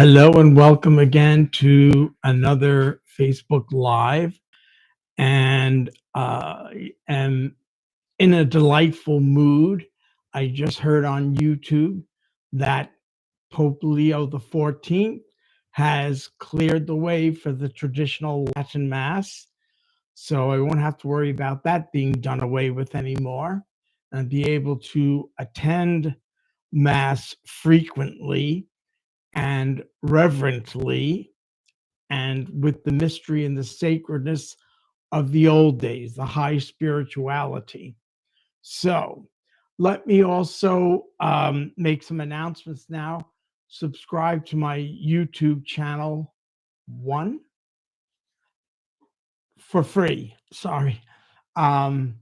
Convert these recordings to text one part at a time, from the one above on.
Hello and welcome again to another Facebook Live. And I am in a delightful mood. I just heard on YouTube that Pope Leo the 14th has cleared the way for the traditional Latin Mass. So I won't have to worry about that being done away with anymore and be able to attend Mass frequently and reverently and with the mystery and the sacredness of the old days, the high spirituality. So let me also make some announcements now. Subscribe to my YouTube channel, one, for free, sorry, um,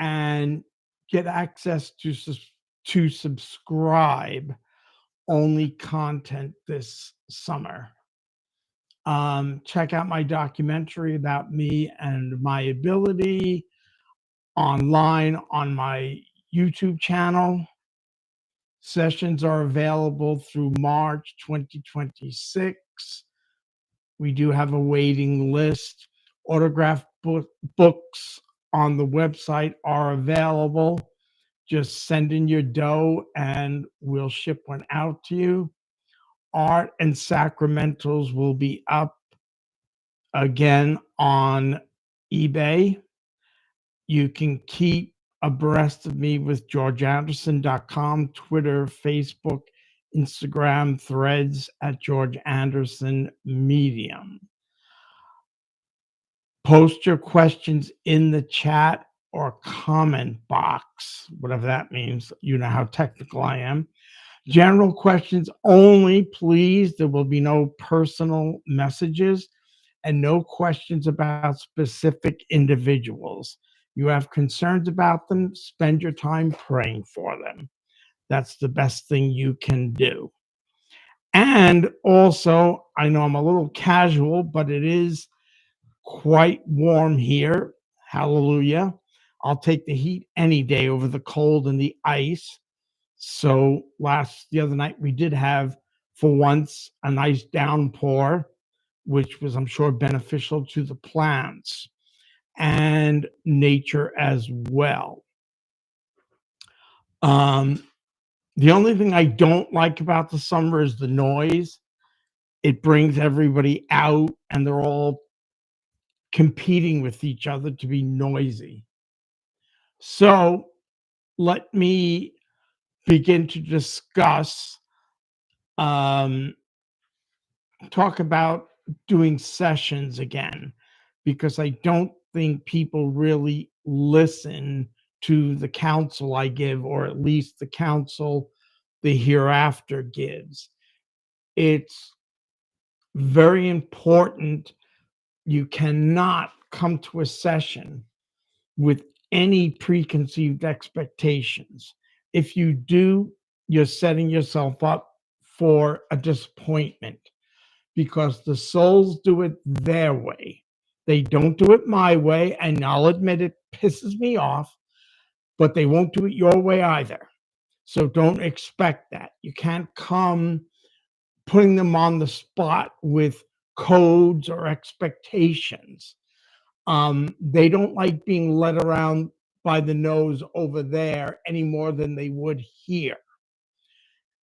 and get access to subscribe only content this summer. Check out my documentary about me and my ability online on my YouTube channel. Sessions are available through March 2026. We do have a waiting list. Autographed books on the website are available. Just send in your dough and we'll ship one out to you. Art and Sacramentals will be up again on eBay. You can keep abreast of me with georgeanderson.com, Twitter, Facebook, Instagram, Threads at George Anderson Medium. Post your questions in the chat or comment box, whatever that means. You know how technical I am. General questions only, please. There will be no personal messages and no questions about specific individuals. You have concerns about them, spend your time praying for them. That's the best thing you can do. And also, I know I'm a little casual, but it is quite warm here. Hallelujah. I'll take the heat any day over the cold and the ice. So the other night we did have, for once, a nice downpour, which was, I'm sure, beneficial to the plants and nature as well. The only thing I don't like about the summer is the noise. It brings everybody out and they're all competing with each other to be noisy. So let me begin to discuss, talk about doing sessions again, because I don't think people really listen to the counsel I give, or at least the counsel the hereafter gives. It's very important. You cannot come to a session with any preconceived expectations. If you do, you're setting yourself up for a disappointment, because the souls do it their way. They don't do it my way, and I'll admit it pisses me off, but they won't do it your way either. So don't expect that. You can't come putting them on the spot with codes or expectations. They don't like being led around by the nose over there any more than they would here.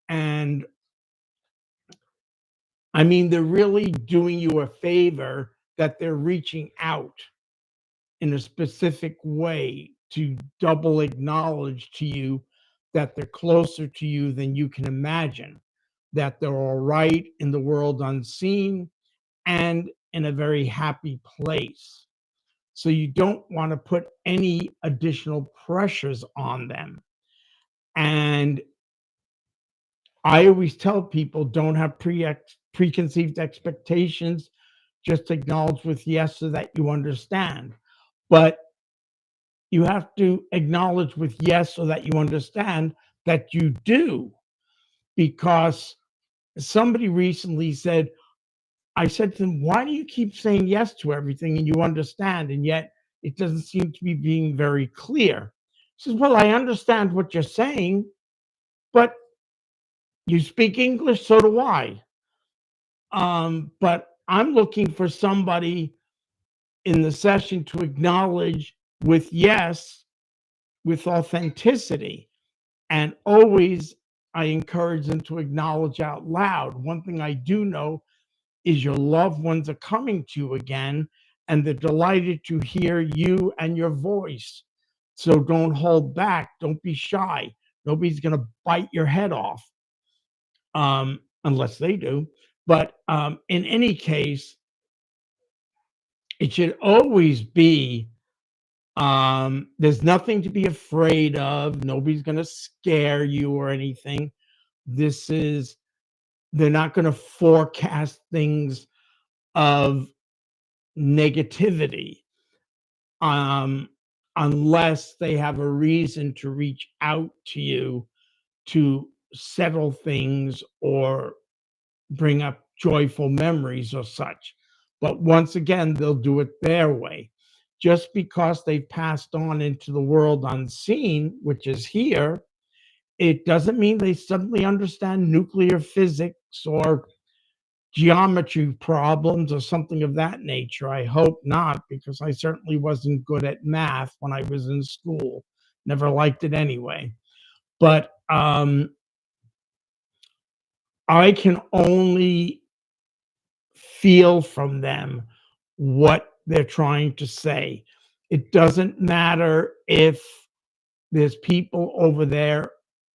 And I mean, they're really doing you a favor that they're reaching out in a specific way to double acknowledge to you that they're closer to you than you can imagine, that they're all right in the world unseen and in a very happy place. So you don't want to put any additional pressures on them. And I always tell people, don't have preconceived expectations. Just acknowledge with yes so that you understand. But you have to acknowledge with yes so that you understand that you do. Because somebody recently said, I said to them, why do you keep saying yes to everything and you understand, and yet it doesn't seem to be being very clear? He says, well, I understand what you're saying, but you speak English, so do I. But I'm looking for somebody in the session to acknowledge with yes, with authenticity. And always I encourage them to acknowledge out loud. One thing I do know is your loved ones are coming to you again, and they're delighted to hear you and your voice. So don't hold back. Don't be shy. Nobody's going to bite your head off, unless they do. But in any case, it should always be there's nothing to be afraid of. Nobody's going to scare you or anything. This is, they're not going to forecast things of negativity, um, unless they have a reason to reach out to you to settle things or bring up joyful memories or such. But once again, they'll do it their way. Just because they've passed on into the world unseen, which is here, it doesn't mean they suddenly understand nuclear physics or geometry problems or something of that nature. I hope not, because I certainly wasn't good at math when I was in school. Never liked it anyway. But I can only feel from them what they're trying to say. It doesn't matter if there's people over there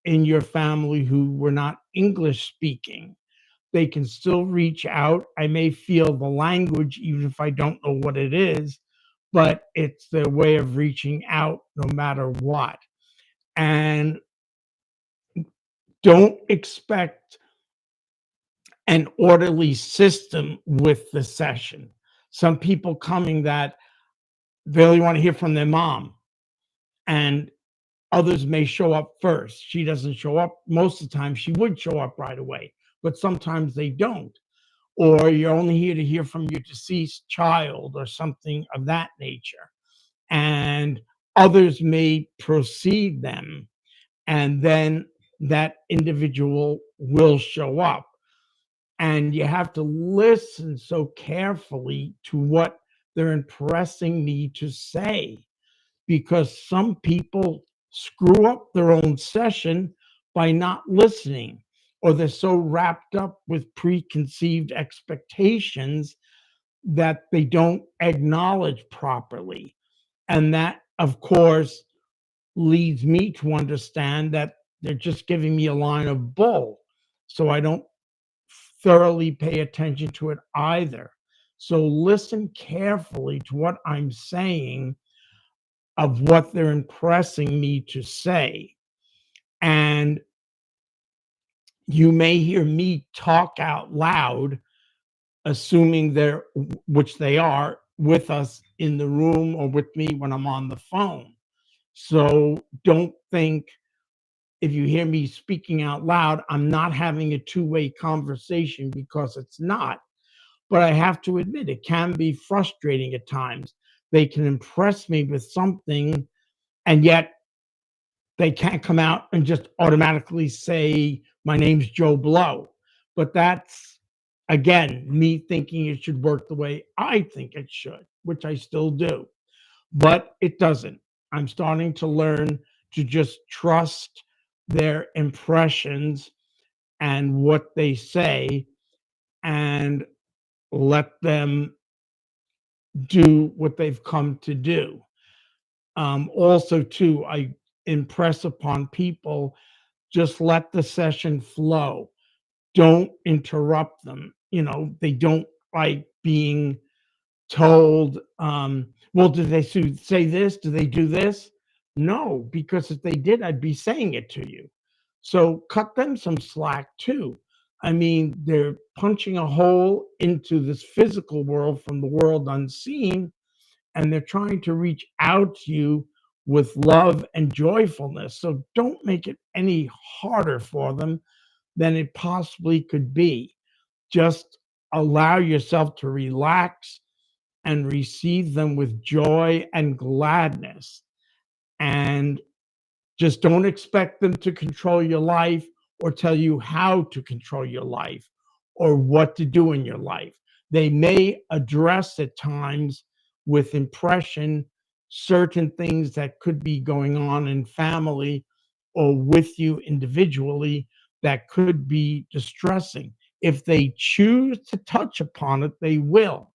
in your family who were not English speaking. They can still reach out. I may feel the language, even if I don't know what it is, but it's their way of reaching out no matter what. And don't expect an orderly system with the session. Some people coming that they only want to hear from their mom, and others may show up first. She doesn't show up. Most of the time, she would show up right away, but sometimes they don't. Or you're only here to hear from your deceased child or something of that nature. And others may precede them, and then that individual will show up. And you have to listen so carefully to what they're impressing me to say, because some people screw up their own session by not listening, or they're so wrapped up with preconceived expectations that they don't acknowledge properly. And that, of course, leads me to understand that they're just giving me a line of bull. So I don't thoroughly pay attention to it either. So listen carefully to what I'm saying, of what they're impressing me to say. And you may hear me talk out loud, assuming they're, which they are, with us in the room or with me when I'm on the phone. So don't think if you hear me speaking out loud, I'm not having a two-way conversation, because it's not. But I have to admit, it can be frustrating at times. They can impress me with something, and yet they can't come out and just automatically say, my name's Joe Blow. But that's, again, me thinking it should work the way I think it should, which I still do. But it doesn't. I'm starting to learn to just trust their impressions and what they say, and let them do what they've come to do. Also, too, I impress upon people, just let the session flow. Don't interrupt them. They don't like being told, well, did they say this? Do they do this? No, because if they did, I'd be saying it to you. So cut them some slack too. I mean, they're punching a hole into this physical world from the world unseen, and they're trying to reach out to you with love and joyfulness. So don't make it any harder for them than it possibly could be. Just allow yourself to relax and receive them with joy and gladness. And just don't expect them to control your life or tell you how to control your life or what to do in your life. They may address at times with impression certain things that could be going on in family or with you individually that could be distressing. If they choose to touch upon it, they will.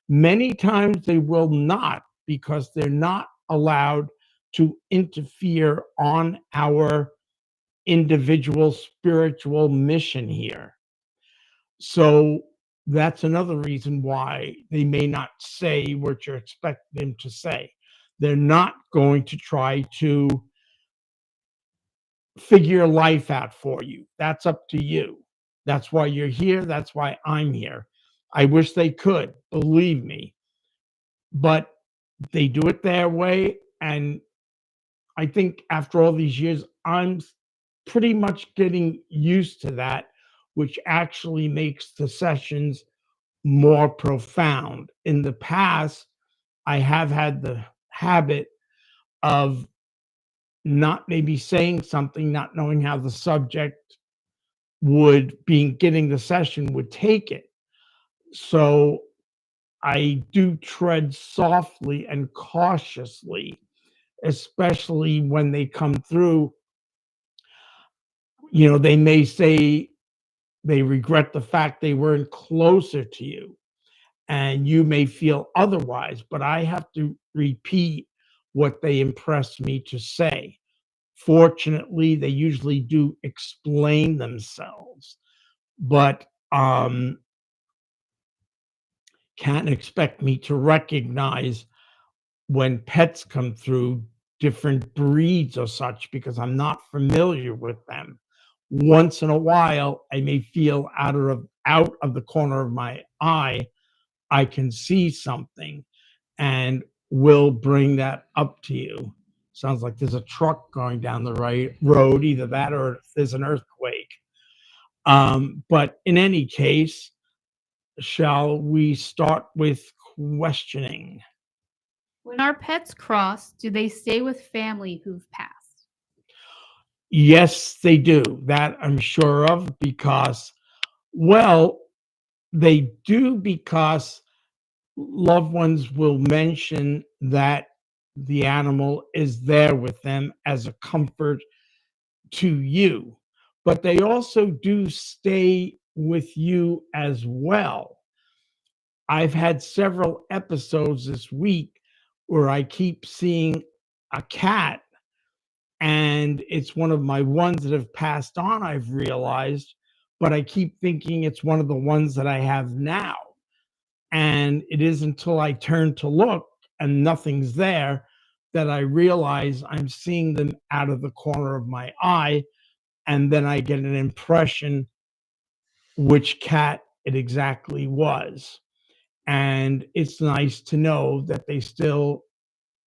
Many times they will not, because they're not allowed to interfere on our individual spiritual mission here. So that's another reason why they may not say what you're expecting them to say. They're not going to try to figure life out for you. That's up to you. That's why you're here. That's why I'm here. I wish they could, believe me, but they do it their way. And I think after all these years, I'm pretty much getting used to that, which actually makes the sessions more profound. In the past, I have had the habit of not maybe saying something, not knowing how the subject would be getting the session would take it. So I do tread softly and cautiously, especially when they come through. They may say they regret the fact they weren't closer to you, and you may feel otherwise, but I have to repeat what they impress me to say. Fortunately, they usually do explain themselves, but can't expect me to recognize when pets come through different breeds or such because I'm not familiar with them. Once in a while, I may feel out of the corner of my eye, I can see something and will bring that up to you. Sounds like there's a truck going down the right road, either that or there's an earthquake. But in any case, shall we start with questioning? When our pets cross, do they stay with family who've passed? Yes, they do. That I'm sure of because, well, they do because loved ones will mention that the animal is there with them as a comfort to you, but they also do stay with you as well. I've had several episodes this week where I keep seeing a cat, and it's one of my ones that have passed on, I've realized, but I keep thinking it's one of the ones that I have now. And it is until I turn to look and nothing's there that I realize I'm seeing them out of the corner of my eye. And then I get an impression which cat it exactly was. And it's nice to know that they still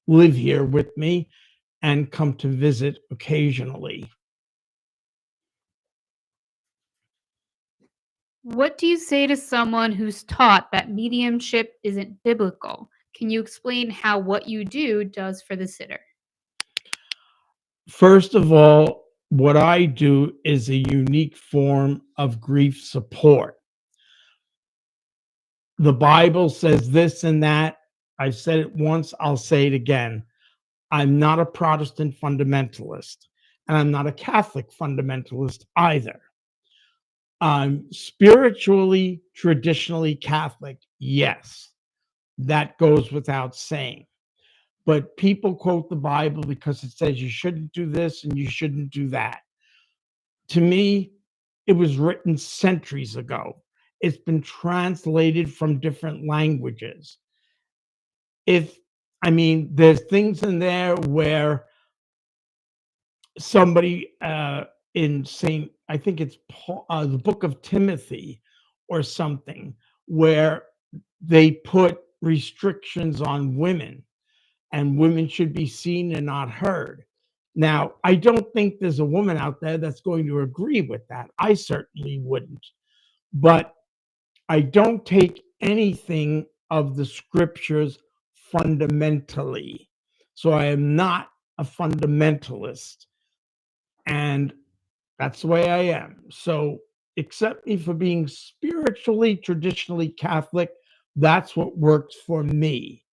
live here with me and come to visit occasionally. What do you say to someone who's taught that mediumship isn't biblical? Can you explain how what you do does for the sitter? First of all, what I do is a unique form of grief support. The Bible says this and that. I've said it once, I'll say it again. I'm not a Protestant fundamentalist, and I'm not a Catholic fundamentalist either. I'm spiritually, traditionally Catholic, yes, that goes without saying. But people quote the Bible because it says you shouldn't do this and you shouldn't do that. To me, it was written centuries ago. It's been translated from different languages. If there's things in there where somebody in Saint, I think it's Paul, the book of Timothy or something, where they put restrictions on women and women should be seen and not heard. Now, I don't think there's a woman out there that's going to agree with that. I certainly wouldn't. But I don't take anything of the scriptures fundamentally. So I am not a fundamentalist. And that's the way I am. So accept me for being spiritually, traditionally Catholic. That's what works for me.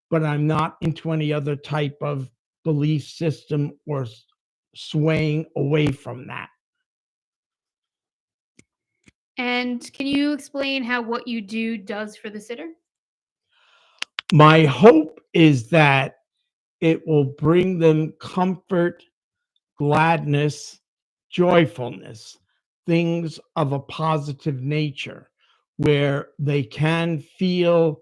But I'm not into any other type of belief system or swaying away from that. And can you explain how what you do does for the sitter? My hope is that it will bring them comfort, gladness, joyfulness, things of a positive nature where they can feel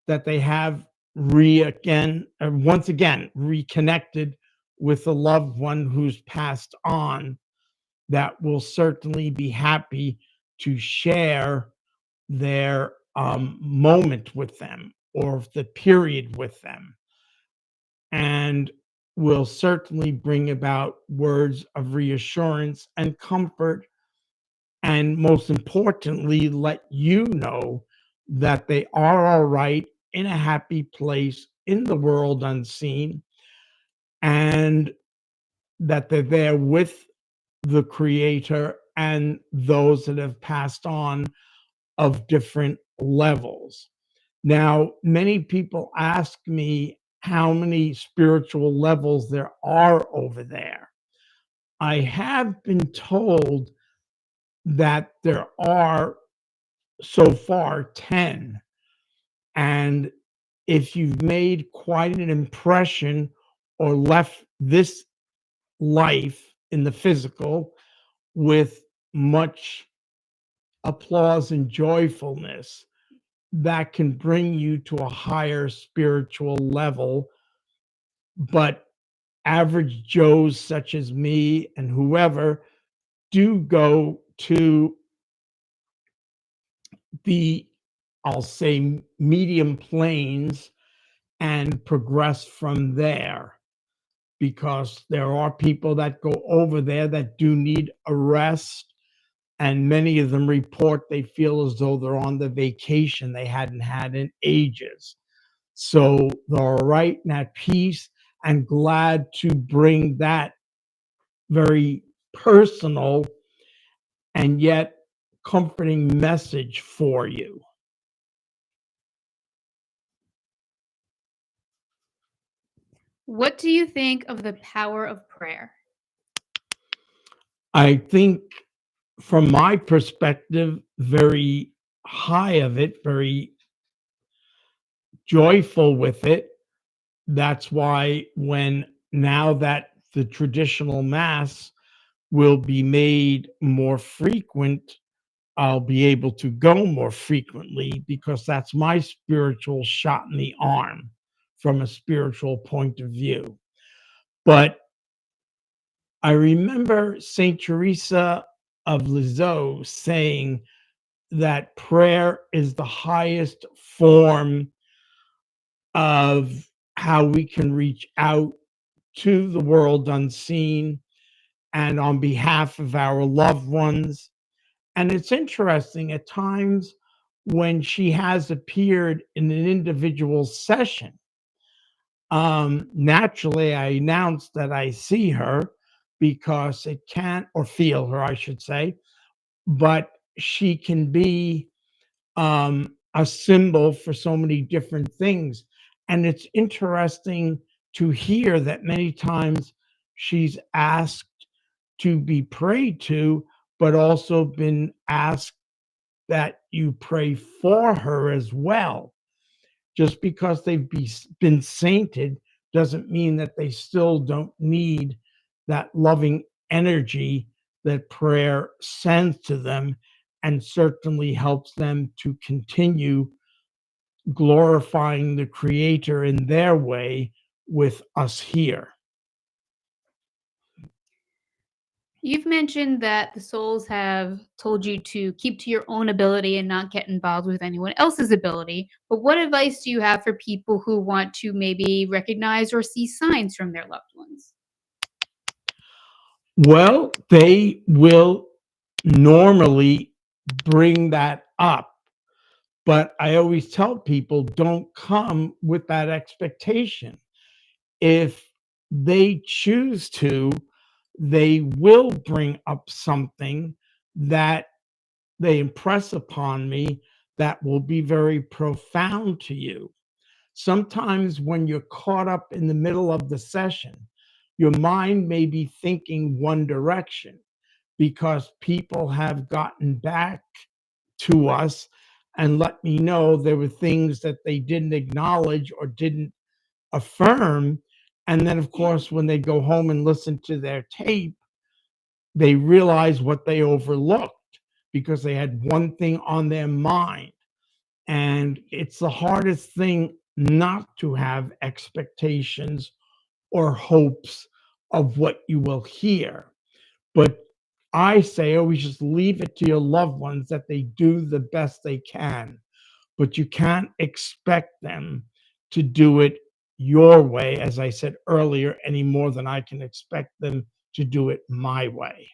that they have once again reconnected with a loved one who's passed on, that will certainly be happy to share their moment with them or the period with them, and will certainly bring about words of reassurance and comfort, and most importantly, let you know that they are all right in a happy place in the world unseen, and that they're there with the creator and those that have passed on of different levels. Now, many people ask me how many spiritual levels there are over there. I have been told that there are so far 10. And if you've made quite an impression or left this life in the physical with much applause and joyfulness, that can bring you to a higher spiritual level. But average Joes such as me and whoever do go to the, I'll say, medium planes and progress from there, because there are people that go over there that do need a rest, and many of them report they feel as though they're on the vacation they hadn't had in ages. So they're right and at peace and glad to bring that very personal and yet comforting message for you. What do you think of the power of prayer? I think, from my perspective, very high of it, very joyful with it. That's why when now that the traditional mass will be made more frequent, I'll be able to go more frequently, because that's my spiritual shot in the arm from a spiritual point of view. But I remember St. Teresa of Lisieux saying that prayer is the highest form of how we can reach out to the world unseen and on behalf of our loved ones. And it's interesting at times when she has appeared in an individual session. Naturally, I announce that I see her because it can't, or feel her, I should say, but she can be a symbol for so many different things. And it's interesting to hear that many times she's asked to be prayed to, but also been asked that you pray for her as well. Just because they've been sainted doesn't mean that they still don't need that loving energy that prayer sends to them, and certainly helps them to continue glorifying the Creator in their way with us here. You've mentioned that the souls have told you to keep to your own ability and not get involved with anyone else's ability. But what advice do you have for people who want to maybe recognize or see signs from their loved ones? Well, they will normally bring that up, but I always tell people, don't come with that expectation. If they choose to, they will bring up something that they impress upon me that will be very profound to you. Sometimes when you're caught up in the middle of the session, your mind may be thinking one direction because people have gotten back to us and let me know there were things that they didn't acknowledge or didn't affirm. And then, of course, when they go home and listen to their tape, they realize what they overlooked because they had one thing on their mind. And it's the hardest thing not to have expectations or hopes of what you will hear. But I say always just leave it to your loved ones that they do the best they can. But you can't expect them to do it your way, as I said earlier, any more than I can expect them to do it my way.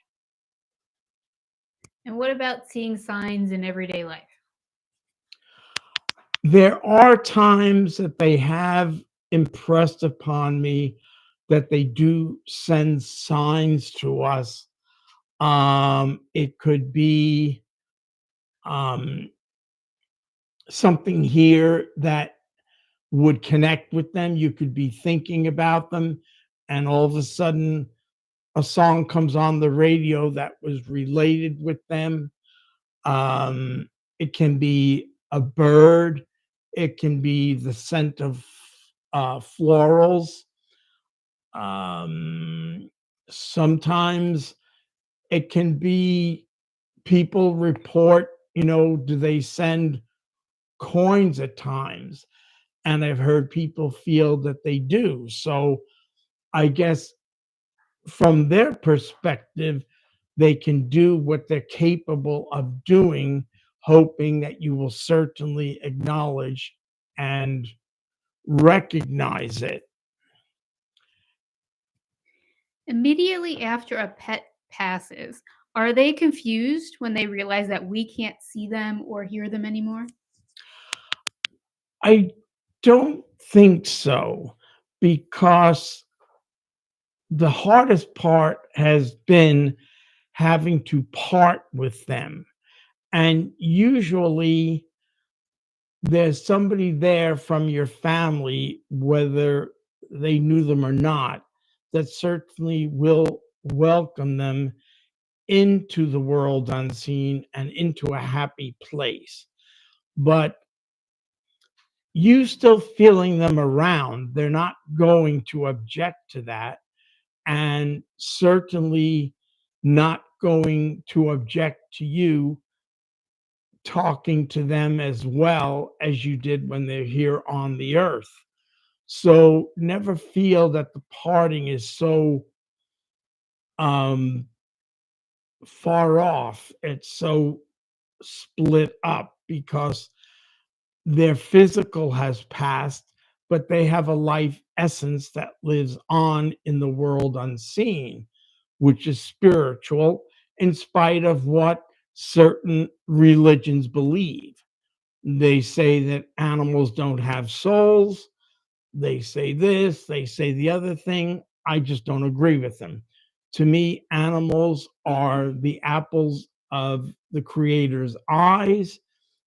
And what about seeing signs in everyday life? There are times that they have impressed upon me that they do send signs to us. It could be um, something here that would connect with them. You could be thinking about them, and all of a sudden, a song comes on the radio that was related with them. Um, it can be a bird, it can be the scent of florals. Um, Sometimes it can be people report, do they send coins at times? And I've heard people feel that they do. So I guess from their perspective, they can do what they're capable of doing, hoping that you will certainly acknowledge and recognize it. Immediately after a pet passes, are they confused when they realize that we can't see them or hear them anymore? I don't think so, because the hardest part has been having to part with them. And usually there's somebody there from your family, whether they knew them or not, that certainly will welcome them into the world unseen and into a happy place. But you still feeling them around, they're not going to object to that, and certainly not going to object to you talking to them as well as you did when they're here on the earth. So never feel that the parting is so um far off. It's so split up because their physical has passed, but they have a life essence that lives on in the world unseen, which is spiritual, in spite of what certain religions believe. They say that animals don't have souls. They say this, they say the other thing. I just don't agree with them. To me, animals are the apples of the Creator's eyes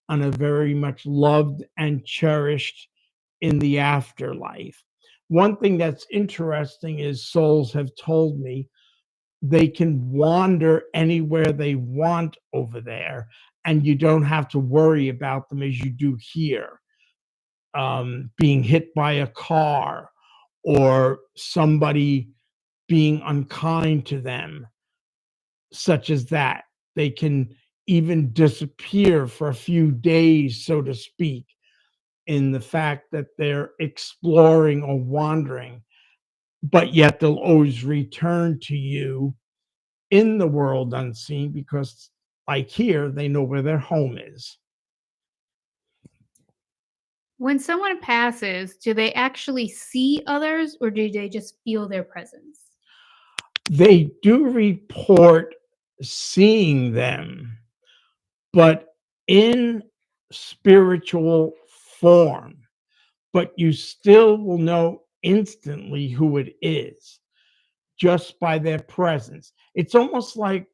and are very much loved and cherished in the afterlife. One thing that's interesting is souls have told me they can wander anywhere they want over there, and you don't have to worry about them as you do here, being hit by a car or somebody being unkind to them, such as that. They can even disappear for a few days, so to speak, in the fact that they're exploring or wandering, but yet they'll always return to you in the world unseen because, like here, they know where their home is. When someone passes, do they actually see others or do they just feel their presence? They do report seeing them, but in spiritual form, but you still will know instantly who it is just by their presence. It's almost like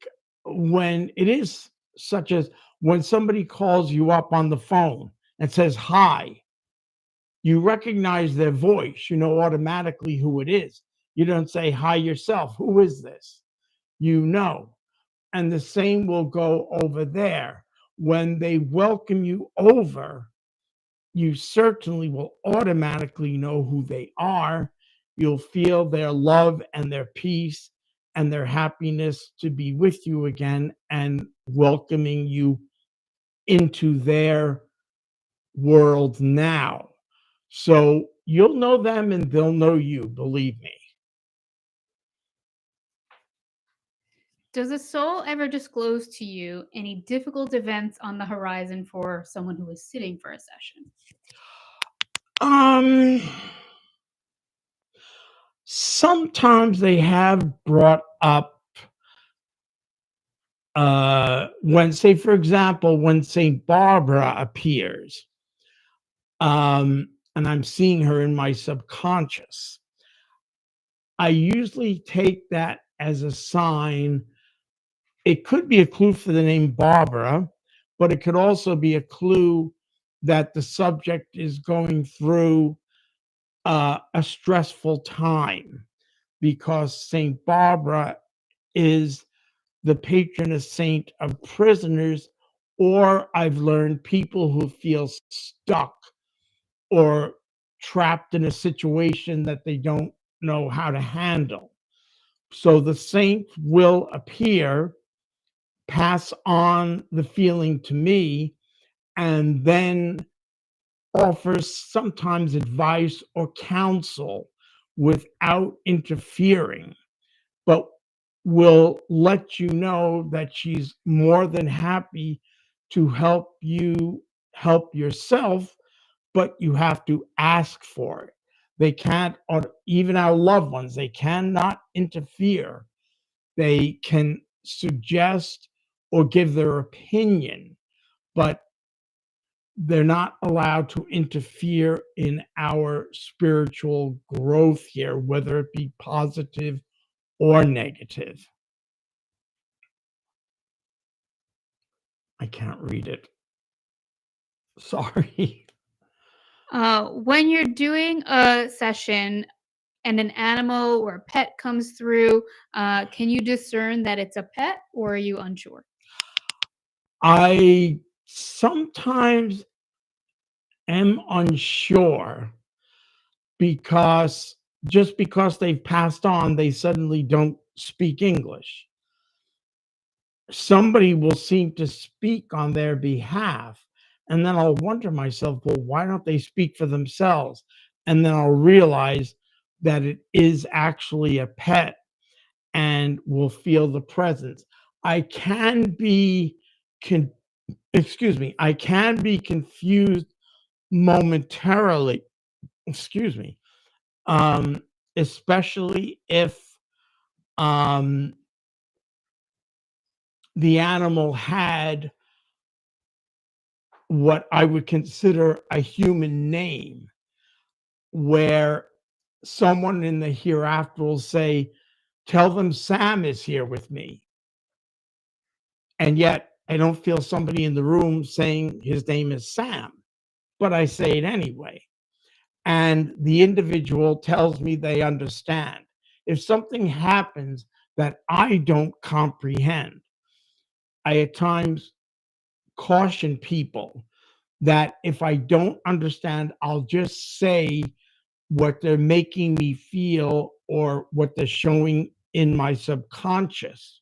when it is such as When somebody calls you up on the phone and says hi, you recognize their voice, you know automatically who it is. You don't say hi yourself. Who is this? You know. And the same will go over there. When they welcome you over, you certainly will automatically know who they are. You'll feel their love and their peace and their happiness to be with you again and welcoming you into their world now. So you'll know them and they'll know you, believe me. Does a soul ever disclose to you any difficult events on the horizon for someone who is sitting for a session? Um, Sometimes they have brought up when, say, for example, when St. Barbara appears, and I'm seeing her in my subconscious, I usually take that as a sign. It could be a clue for the name Barbara, but it could also be a clue that the subject is going through a stressful time, because St. Barbara is the patroness saint of prisoners, or I've learned people who feel stuck or trapped in a situation that they don't know how to handle. So the saint will appear, pass on the feeling to me, and then offers sometimes advice or counsel without interfering, but will let you know that she's more than happy to help you help yourself, but you have to ask for it. They can't, or even our loved ones, they cannot interfere. They can suggest or give their opinion, but they're not allowed to interfere in our spiritual growth here, whether it be positive or negative. I can't read it. Sorry. When you're doing a session and an animal or a pet comes through, can you discern that it's a pet or are you unsure? I sometimes am unsure, because just because they've passed on, they suddenly don't speak English. Somebody will seem to speak on their behalf. And then I'll wonder myself, well, why don't they speak for themselves? And then I'll realize that it is actually a pet and will feel the presence. I can be, con- I can be confused momentarily, excuse me, um, especially if um, the animal had what I would consider a human name, where someone in the hereafter will say, tell them Sam is here with me. And yet I don't feel somebody in the room saying his name is Sam, but I say it anyway. And the individual tells me they understand. If something happens that I don't comprehend, I at times caution people that if I don't understand, I'll just say what they're making me feel or what they're showing in my subconscious.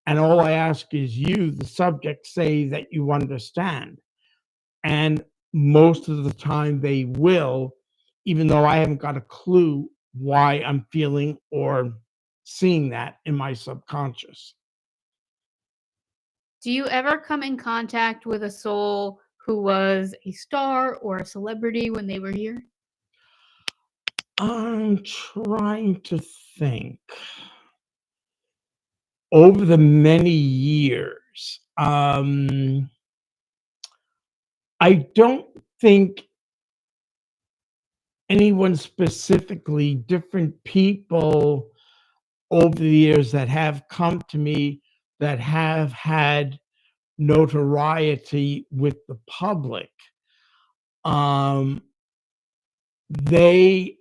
And all I ask is you, the subject, say that you understand. And most of the time they will, even though I haven't got a clue why I'm feeling or seeing that in my subconscious. Do you ever come in contact with a soul who was a star or a celebrity when they were here? I'm trying to think. Over the many years, I don't think anyone specifically, different people over the years that have come to me that have had notoriety with the public, um, they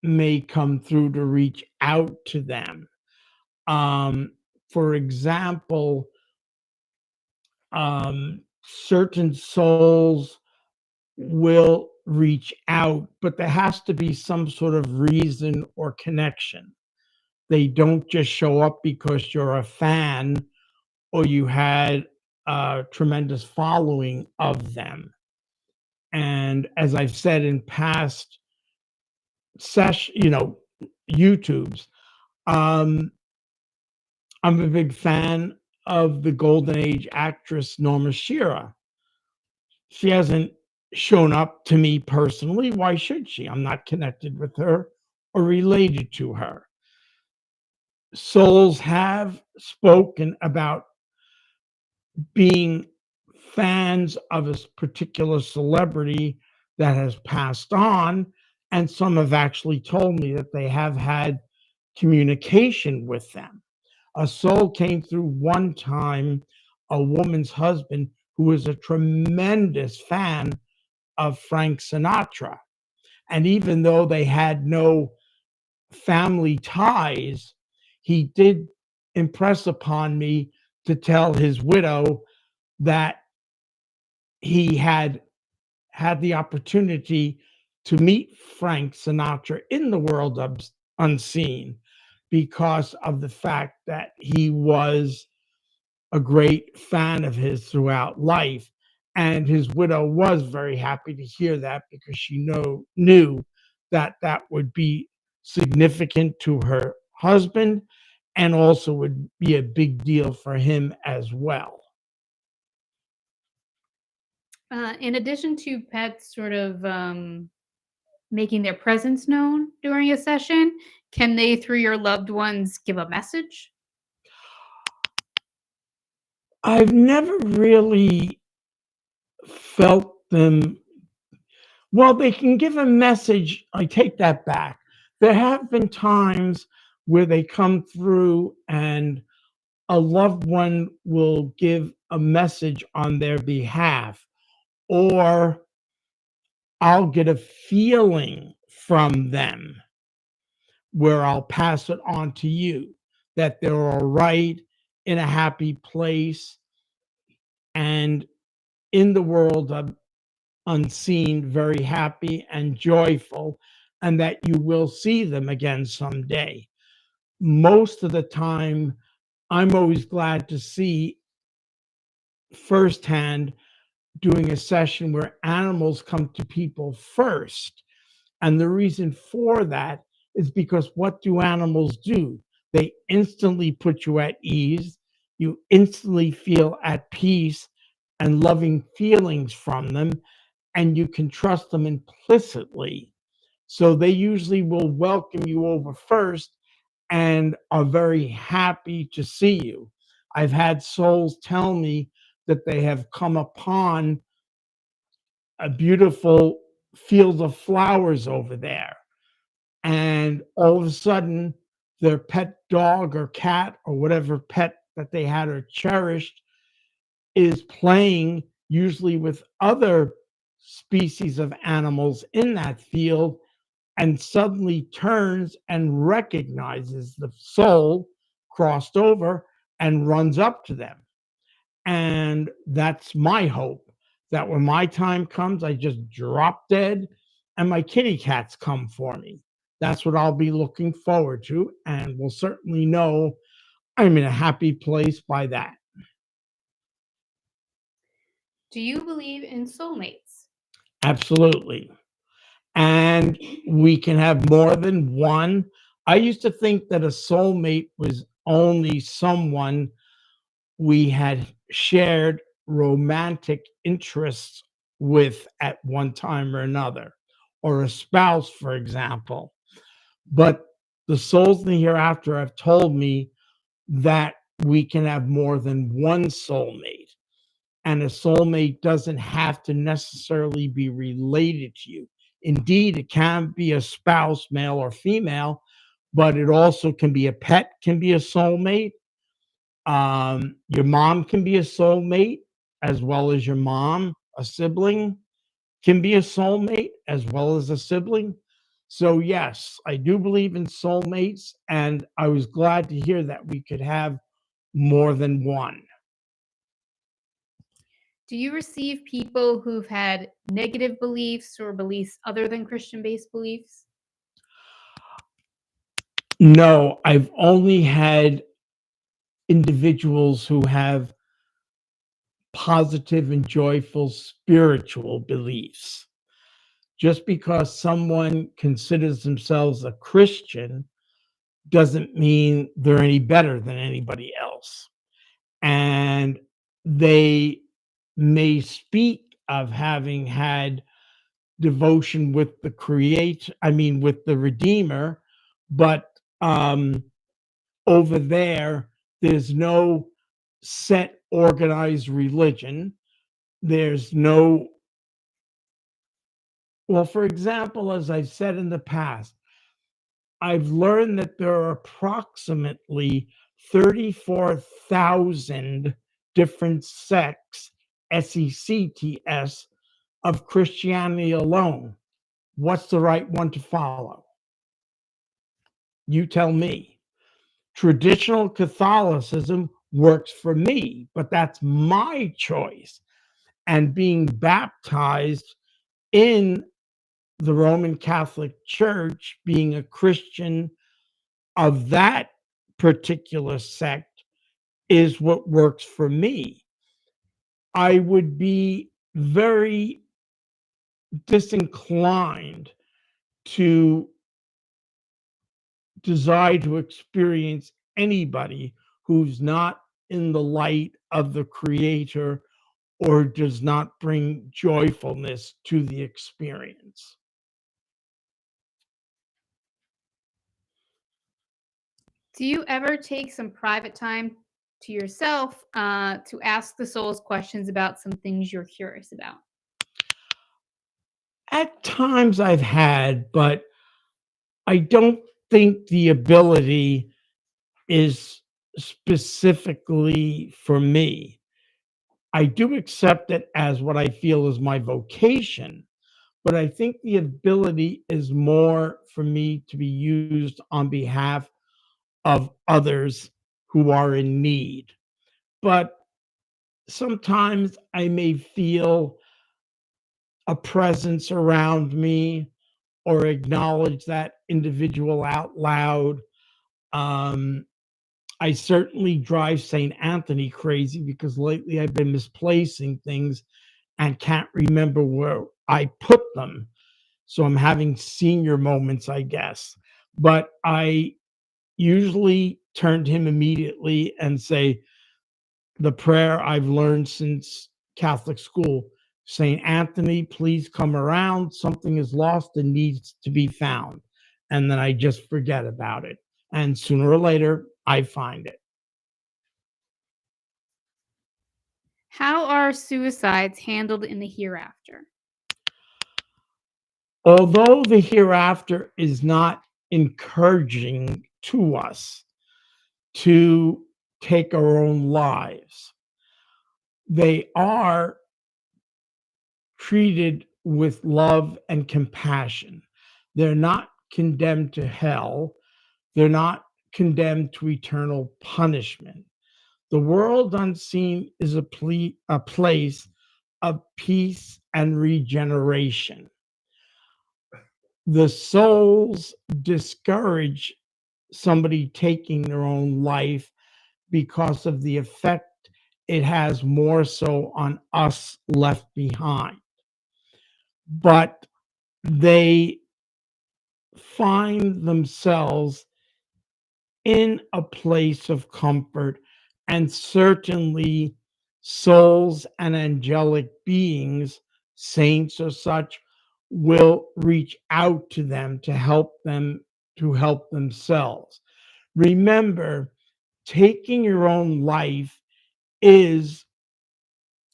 may come through to reach out to them. Um, for example, certain souls will reach out, but there has to be some sort of reason or connection. They don't just show up because you're a fan or you had a tremendous following of them. And as I've said in past YouTubes, um, I'm a big fan of the Golden Age actress Norma Shearer. She hasn't shown up to me personally. Why should she? I'm not connected with her or related to her. Souls have spoken about being fans of a particular celebrity that has passed on, and some have actually told me that they have had communication with them. A soul came through one time, a woman's husband who was a tremendous fan of Frank Sinatra. And even though they had no family ties, he did impress upon me to tell his widow that he had the opportunity to meet Frank Sinatra in the world of unseen because of the fact that he was a great fan of his throughout life. And his widow was very happy to hear that because she knew that that would be significant to her husband and also would be a big deal for him as well. In addition to pets sort of making their presence known during a session, can they, through your loved ones, give a message? I've never really felt them. Well, they can give a message. I take that back. There have been times where they come through and a loved one will give a message on their behalf, or I'll get a feeling from them where I'll pass it on to you that they're all right, in a happy place, and in the world of unseen, very happy and joyful, and that you will see them again someday. Most of the time, I'm always glad to see firsthand doing a session where animals come to people first. And the reason for that is because what do animals do? They instantly put you at ease. You instantly feel at peace and loving feelings from them, and you can trust them implicitly. So they usually will welcome you over first and are very happy to see you. I've had souls tell me that they have come upon a beautiful field of flowers over there. And all of a sudden, their pet dog or cat or whatever pet that they had or cherished is playing, usually with other species of animals in that field, and suddenly turns and recognizes the soul crossed over and runs up to them. And that's my hope, that when my time comes, I just drop dead and my kitty cats come for me. That's what I'll be looking forward to. And will certainly know I'm in a happy place by that. Do you believe in soulmates? Absolutely. And we can have more than one. I used to think that a soulmate was only someone we had shared romantic interests with at one time or another, or a spouse, for example. But the souls in the hereafter have told me that we can have more than one soulmate. And a soulmate doesn't have to necessarily be related to you. Indeed, it can be a spouse, male or female, but it also can be a pet, can be a soulmate. Your mom can be a soulmate. as well as your mom, a sibling, can be a soulmate as well as a sibling. So, yes, I do believe in soulmates, and I was glad to hear that we could have more than one. Do you receive people who've had negative beliefs or beliefs other than Christian-based beliefs? No, I've only had individuals who have positive and joyful spiritual beliefs. Just because someone considers themselves a Christian doesn't mean they're any better than anybody else. And they may speak of having had devotion with the with the Redeemer, but over there, there's no set organized religion. There's no, well, for example, as I've said in the past, I've learned that there are approximately 34,000 different sects, SECTS, of Christianity alone. What's the right one to follow? You tell me. Traditional Catholicism works for me, but that's my choice. And being baptized in the Roman Catholic Church, being a Christian of that particular sect, is what works for me. I would be very disinclined to desire to experience anybody who's not in the light of the Creator or does not bring joyfulness to the experience. Do you ever take some private time to yourself to ask the souls questions about some things you're curious about? At times I've had, but I don't think the ability is specifically for me. I do accept it as what I feel is my vocation, but I think the ability is more for me to be used on behalf of others who are in need. But sometimes I may feel a presence around me or acknowledge that individual out loud. Um, I certainly drive St. Anthony crazy because lately I've been misplacing things and can't remember where I put them. So I'm having senior moments, I guess. But I usually turn to him immediately and say the prayer I've learned since Catholic school: St. Anthony, please come around. Something is lost and needs to be found. And then I just forget about it. And sooner or later, I find it. How are suicides handled in the hereafter? Although the hereafter is not encouraging to us to take our own lives, they are treated with love and compassion. They're not condemned to hell, they're not condemned to eternal punishment. The world unseen is a place of peace and regeneration. The souls discourage somebody taking their own life because of the effect it has more so on us left behind. But they find themselves in a place of comfort, and certainly souls and angelic beings, saints or such, will reach out to them to help themselves. Remember, taking your own life is,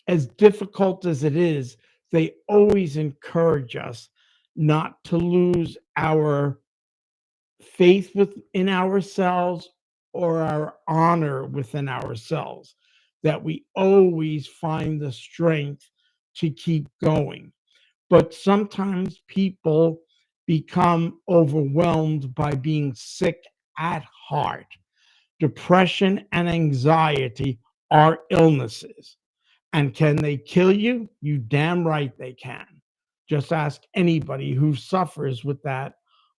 as difficult as it is, they always encourage us not to lose our faith within ourselves or our honor within ourselves. that we always find the strength to keep going. But sometimes people become overwhelmed by being sick at heart. Depression and anxiety are illnesses. And can they kill you? You damn right they can. Just ask anybody who suffers with that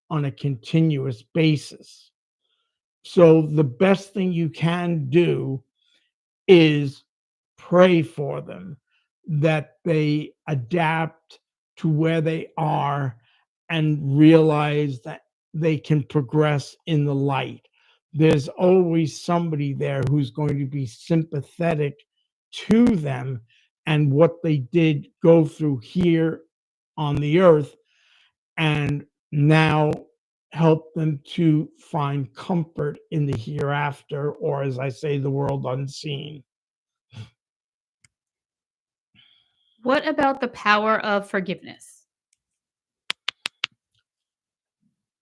on a continuous basis. So, the best thing you can do is pray for them that they adapt to where they are and realize that they can progress in the light. There's always somebody there who's going to be sympathetic to them and what they did go through here on the earth, and now help them to find comfort in the hereafter, or as I say, the world unseen. What about the power of forgiveness?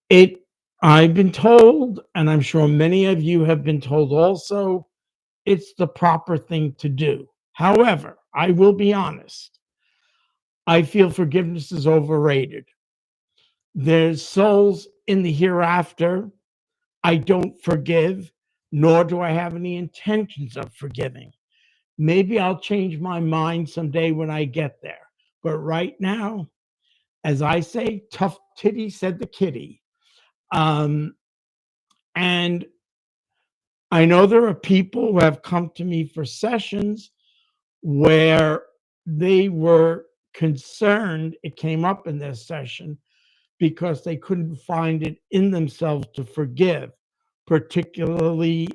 It I've been told, and I'm sure many of you have been told also, it's the proper thing to do. However, I will be honest, I feel forgiveness is overrated. There's souls in the hereafter I don't forgive, nor do I have any intentions of forgiving. Maybe I'll change my mind someday when I get there. But right now, as I say, tough titty said the kitty. Um, and I know there are people who have come to me for sessions where they were concerned, it came up in their session, because they couldn't find it in themselves to forgive, particularly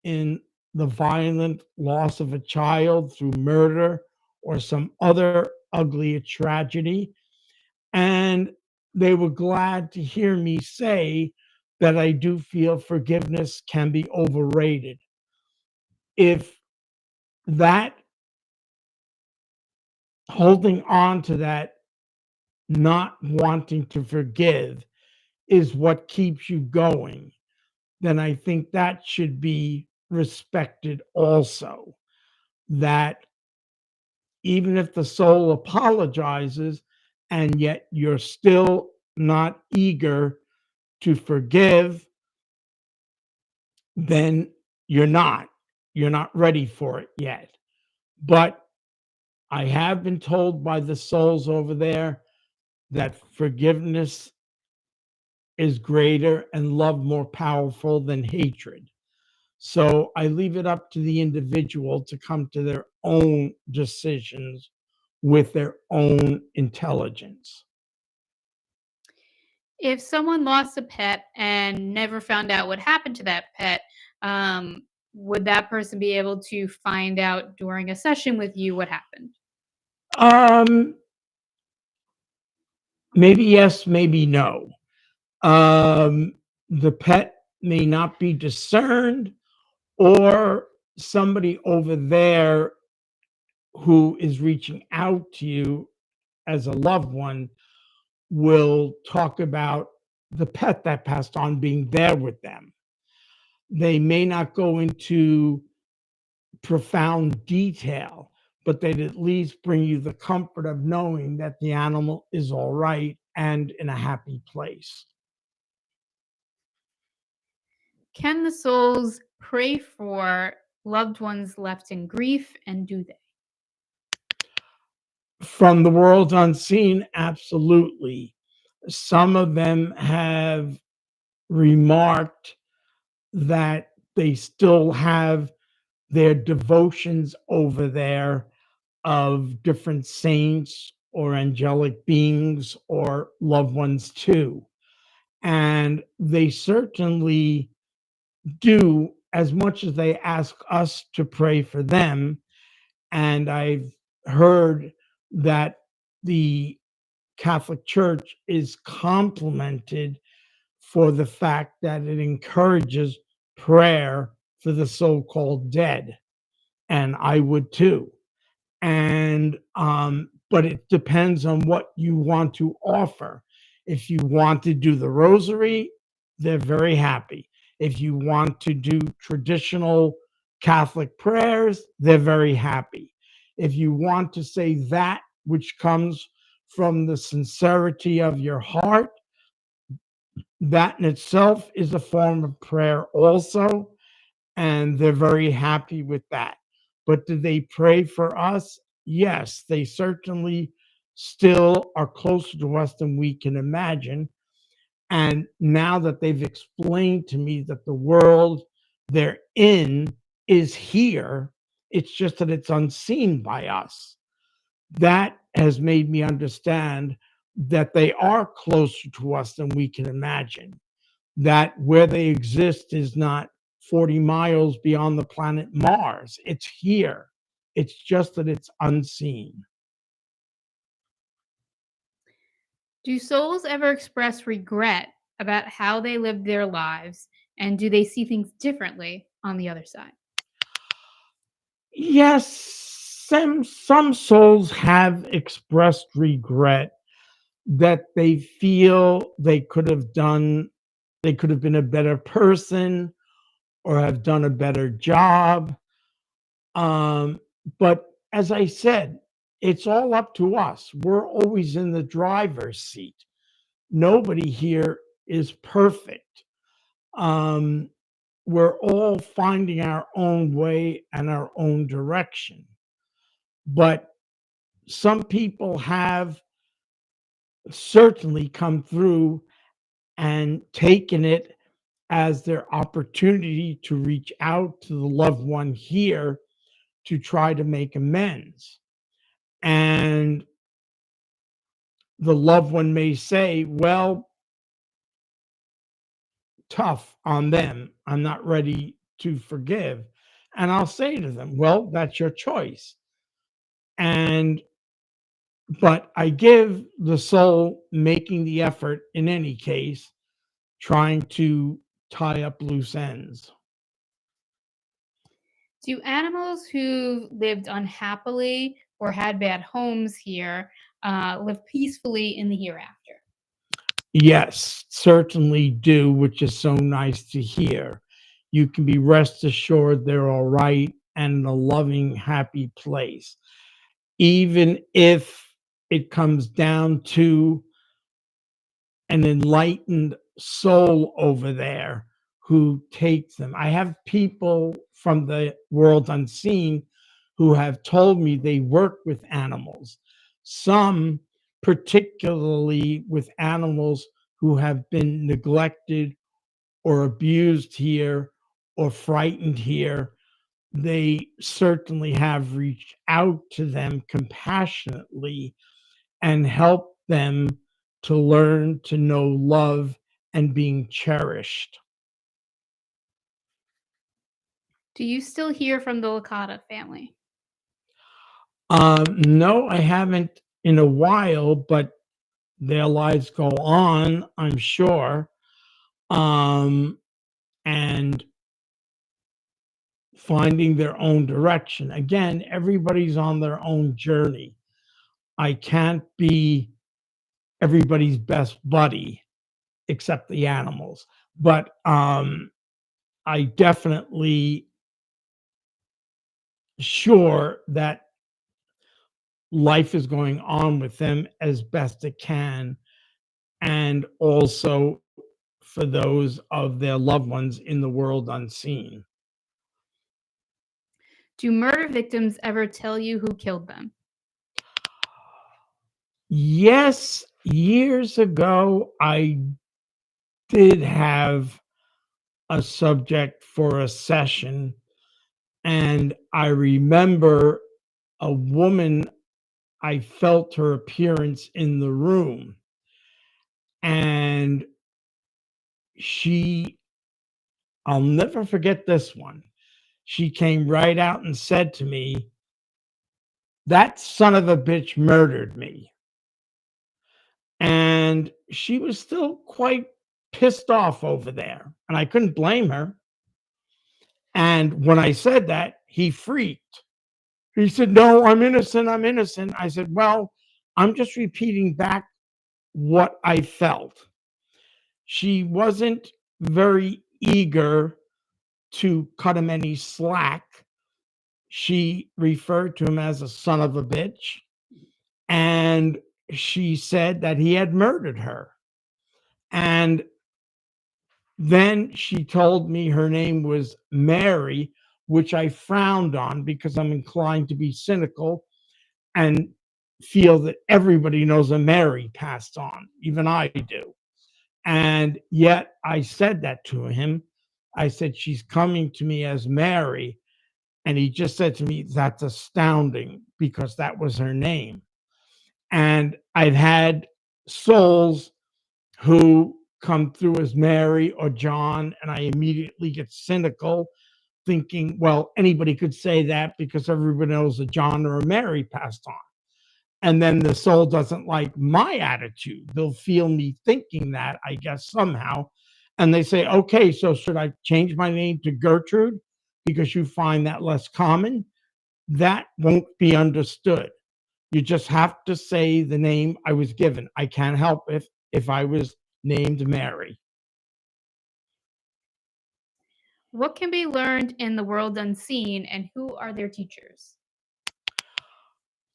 in the violent loss of a child through murder or some other ugly tragedy. And they were glad to hear me say that I do feel forgiveness can be overrated. If that holding on to that, not wanting to forgive, is what keeps you going, then I think that should be respected also. That even if the soul apologizes and yet you're still not eager to forgive, then you're not. You're not ready for it yet. But I have been told by the souls over there that forgiveness is greater and love more powerful than hatred. So I leave it up to the individual to come to their own decisions with their own intelligence. If someone lost a pet and never found out what happened to that pet, would that person be able to find out during a session with you what happened? Um, Maybe yes, maybe no. Um, the pet may not be discerned, or somebody over there who is reaching out to you as a loved one will talk about the pet that passed on being there with them. They may not go into profound detail, but they'd at least bring you the comfort of knowing that the animal is all right and in a happy place. Can the souls pray for loved ones left in grief, and do they? From the world unseen, absolutely. Some of them have remarked that they still have their devotions over there of different saints or angelic beings or loved ones too. And they certainly do as much as they ask us to pray for them. And I've heard that the Catholic Church is complimented for the fact that it encourages prayer for the so called dead. And I would too. And but it depends on what you want to offer. If you want to do the rosary, they're very happy. If you want to do traditional Catholic prayers, they're very happy. If you want to say that which comes from the sincerity of your heart, that in itself is a form of prayer also, and they're very happy with that. But do they pray for us? Yes, they certainly still are closer to us than we can imagine. And now that they've explained to me that the world they're in is here, it's just that it's unseen by us. That has made me understand that they are closer to us than we can imagine. That where they exist is not 40 miles beyond the planet Mars, it's here. It's just that it's unseen. Do souls ever express regret about how they lived their lives? And do they see things differently on the other side? Yes, some souls have expressed regret that they feel they could have been a better person or have done a better job. Um, but as I said, it's all up to us. We're always in the driver's seat. Nobody here is perfect. Um, we're all finding our own way and our own direction. But some people have certainly come through and taken it as their opportunity to reach out to the loved one here to try to make amends. And the loved one may say, well, tough on them. I'm not ready to forgive. And I'll say to them, well, that's your choice. And, but I give the soul making the effort in any case, trying to tie up loose ends. Do animals who lived unhappily or had bad homes here live peacefully in the hereafter? Yes, certainly do, which is so nice to hear. You can be rest assured they're all right and in a loving, happy place. Even if it comes down to an enlightened soul over there who takes them. I have people from the world unseen who have told me they work with animals. Some, particularly with animals who have been neglected or abused here or frightened here, they certainly have reached out to them compassionately and help them to learn to know love and being cherished. Do you still hear from the Licata family? No, I haven't in a while, but their lives go on, I'm sure. Um, and finding their own direction. Again, everybody's on their own journey. I can't be everybody's best buddy except the animals. But I definitely sure that life is going on with them as best it can, and also for those of their loved ones in the world unseen. Do murder victims ever tell you who killed them? Yes, years ago, I did have a subject for a session, and I remember a woman, I felt her appearance in the room, and she, I'll never forget this one. She came right out and said to me, that son of a bitch murdered me. And she was still quite pissed off over there. And I couldn't blame her. And when I said that, he freaked. He said, no, I'm innocent. I'm innocent. I said, well, I'm just repeating back what I felt. She wasn't very eager to cut him any slack, she referred to him as a son of a bitch, and she said that he had murdered her. And then she told me her name was Mary, which I frowned on because I'm inclined to be cynical and feel that everybody knows a Mary passed on. Even I do. And yet I said that to him. I said, she's coming to me as Mary. And he just said to me, that's astounding because that was her name. And I've had souls who come through as Mary or John, and I immediately get cynical, thinking, well, anybody could say that because everybody knows a John or a Mary passed on. And then the soul doesn't like my attitude. They'll feel me thinking that, I guess, somehow. And they say, okay, so should I change my name to Gertrude because you find that less common? That won't be understood. You just have to say the name I was given. I can't help if I was named Mary. What can be learned in the world unseen, and who are their teachers?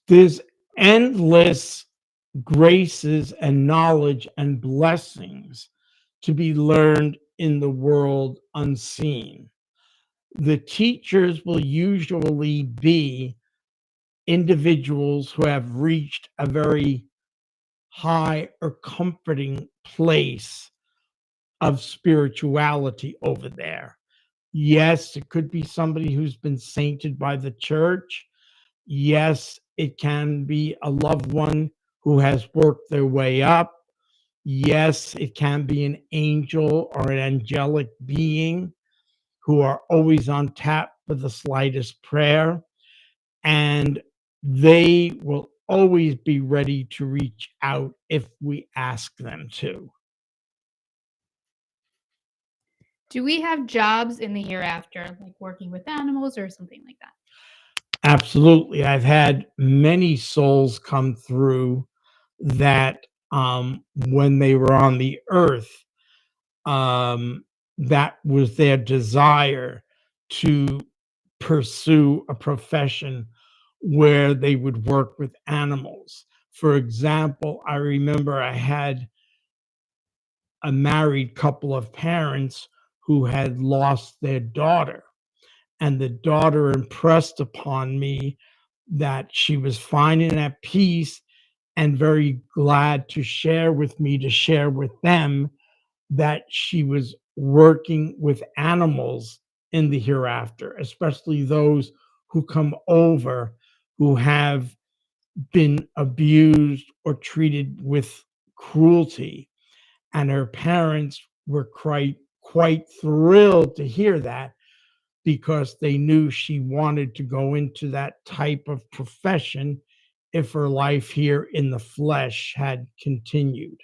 There's endless graces and knowledge and blessings to be learned in the world unseen. The teachers will usually be individuals who have reached a very high or comforting place of spirituality over there. Yes, it could be somebody who's been sainted by the church. Yes, it can be a loved one who has worked their way up. Yes, it can be an angel or an angelic being who are always on tap for the slightest prayer. And they will always be ready to reach out if we ask them to. Do we have jobs in the hereafter, like working with animals or something like that? Absolutely. I've had many souls come through that when they were on the earth, that was their desire to pursue a profession where they would work with animals. For example, I remember I had a married couple of parents who had lost their daughter, and the daughter impressed upon me that she was fine and at peace and very glad to share with me, to share with them that she was working with animals in the hereafter, especially those who come over who have been abused or treated with cruelty. And her parents were quite thrilled to hear that because they knew she wanted to go into that type of profession if her life here in the flesh had continued.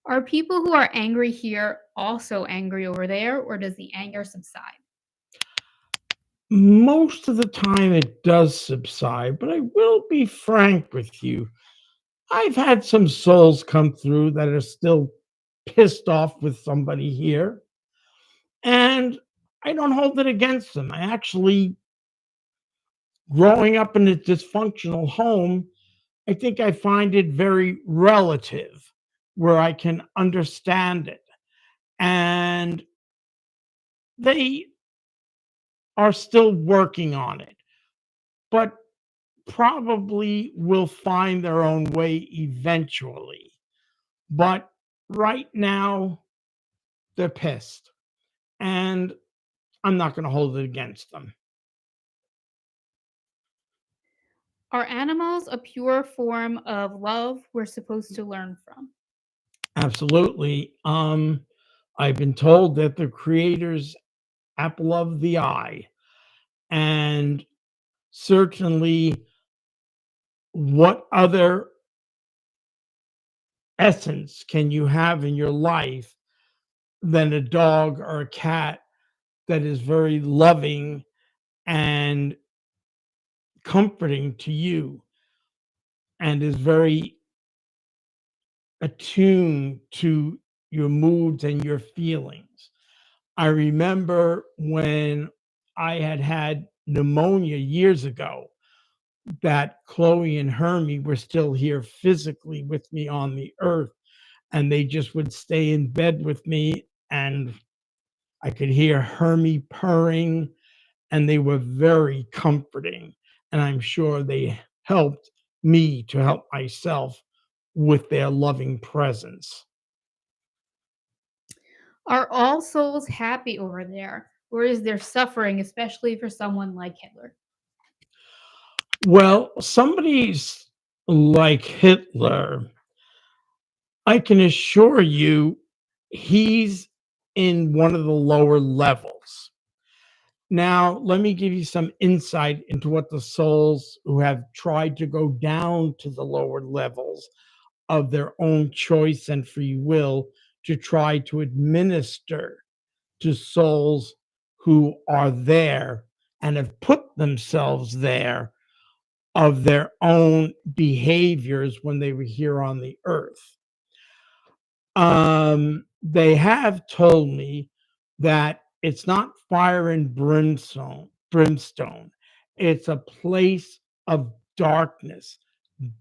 Are people who are angry here also angry over there, or does the anger subside? Most of the time it does subside, but I will be frank with you. I've had some souls come through that are still pissed off with somebody here, and I don't hold it against them. I actually, growing up in a dysfunctional home, I think I find it very relative where I can understand it. And they are still working on it, but probably will find their own way eventually. But right now, they're pissed. And I'm not going to hold it against them. Are animals a pure form of love we're supposed to learn from? Absolutely. I've been told that the creator's apple of the eye. And certainly, what other essence can you have in your life than a dog or a cat that is very loving and comforting to you and is very attuned to your moods and your feelings? I remember when I had pneumonia years ago, that Chloe and Hermie were still here physically with me on the earth, and they just would stay in bed with me, and I could hear Hermie purring, and they were very comforting. And I'm sure they helped me to help myself with their loving presence. Are all souls happy over there, or is there suffering, especially for someone like Hitler? Well, somebody's like Hitler, I can assure you he's in one of the lower levels. Now, let me give you some insight into what the souls who have tried to go down to the lower levels of their own choice and free will to try to administer to souls who are there and have put themselves there of their own behaviors when they were here on the earth. They have told me that it's not fire and brimstone. It's a place of darkness,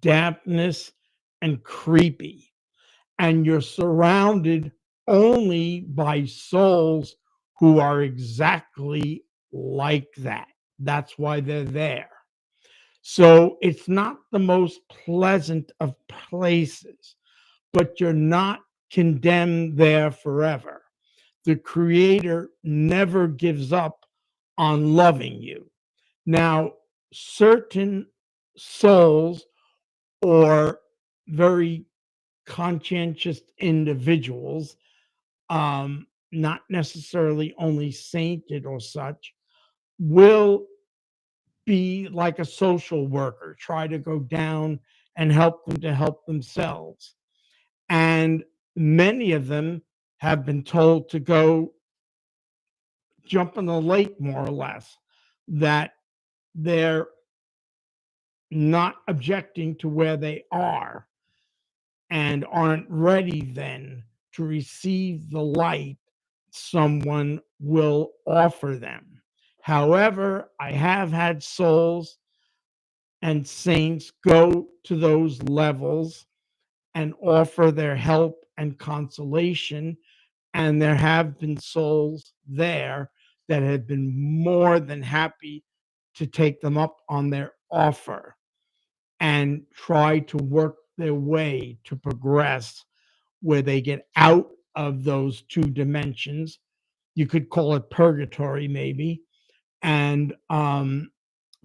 dampness, and creepy. And you're surrounded only by souls who are exactly like that. That's why they're there. So it's not the most pleasant of places, but you're not condemned there forever. The Creator never gives up on loving you. Now, certain souls or very conscientious individuals, not necessarily only sainted or such, will be like a social worker, try to go down and help them to help themselves. And many of them have been told to go jump in the lake, more or less, that they're not objecting to where they are and aren't ready then to receive the light someone will offer them. However, I have had souls and saints go to those levels and offer their help and consolation. And there have been souls there that have been more than happy to take them up on their offer and try to work their way to progress where they get out of those two dimensions. You could call it purgatory, maybe, and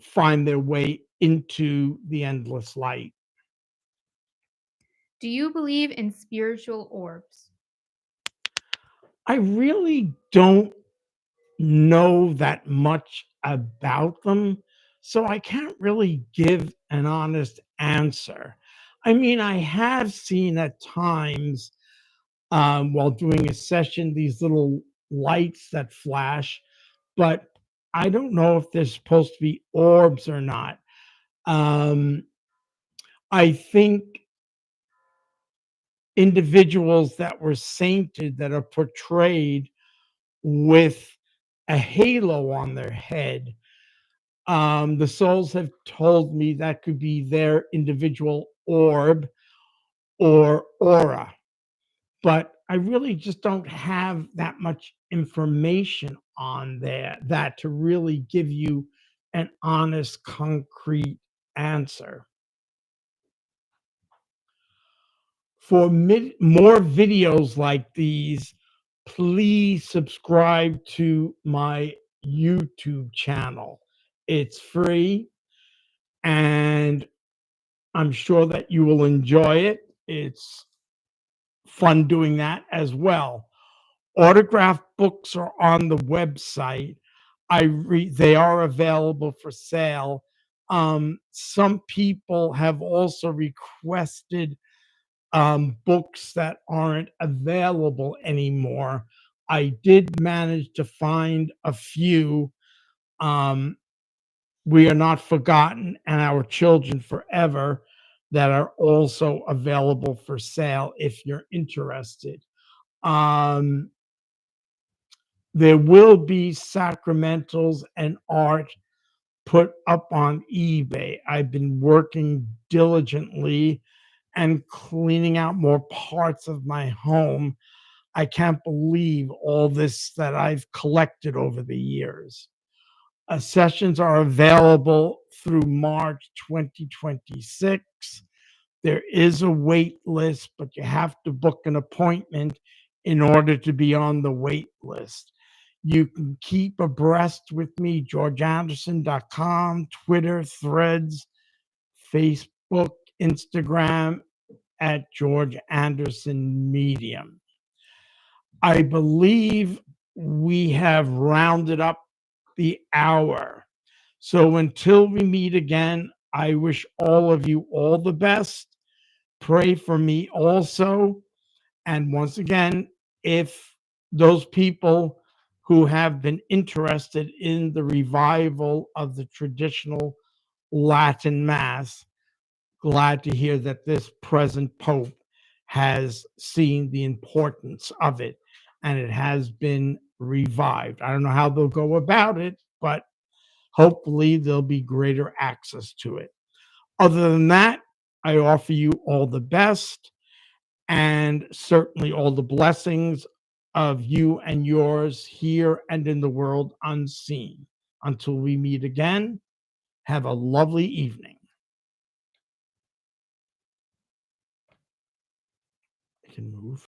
find their way into the endless light. Do you believe in spiritual orbs? I really don't know that much about them, so I can't really give an honest answer. I mean, I have seen at times while doing a session these little lights that flash, but I don't know if they're supposed to be orbs or not. Um, I think individuals that were sainted that are portrayed with a halo on their head. The souls have told me that could be their individual orb or aura, but I really just don't have that much information on there that to really give you an honest, concrete answer. For more videos like these, please subscribe to my YouTube channel. It's free, and I'm sure that you will enjoy it. It's fun doing that as well. Autographed books are on the website. They are available for sale. Some people have also requested books that aren't available anymore. I did manage to find a few. Um, we are not forgotten and our children forever that are also available for sale if you're interested. Um, There will be sacramentals and art put up on eBay. I've been working diligently and cleaning out more parts of my home. I can't believe all this that I've collected over the years. Sessions are available through March 2026. There is a wait list, but you have to book an appointment in order to be on the wait list. You can keep abreast with me, georgeanderson.com, Twitter, Threads, Facebook, Instagram at George Anderson Medium. I believe we have rounded up the hour. So until we meet again, I wish all of you all the best. Pray for me also. And once again, if those people who have been interested in the revival of the traditional Latin Mass, glad to hear that this present Pope has seen the importance of it and it has been revived. I don't know how they'll go about it, but hopefully there'll be greater access to it. Other than that, I offer you all the best and certainly all the blessings of you and yours here and in the world unseen. Until we meet again, have a lovely evening. I can move.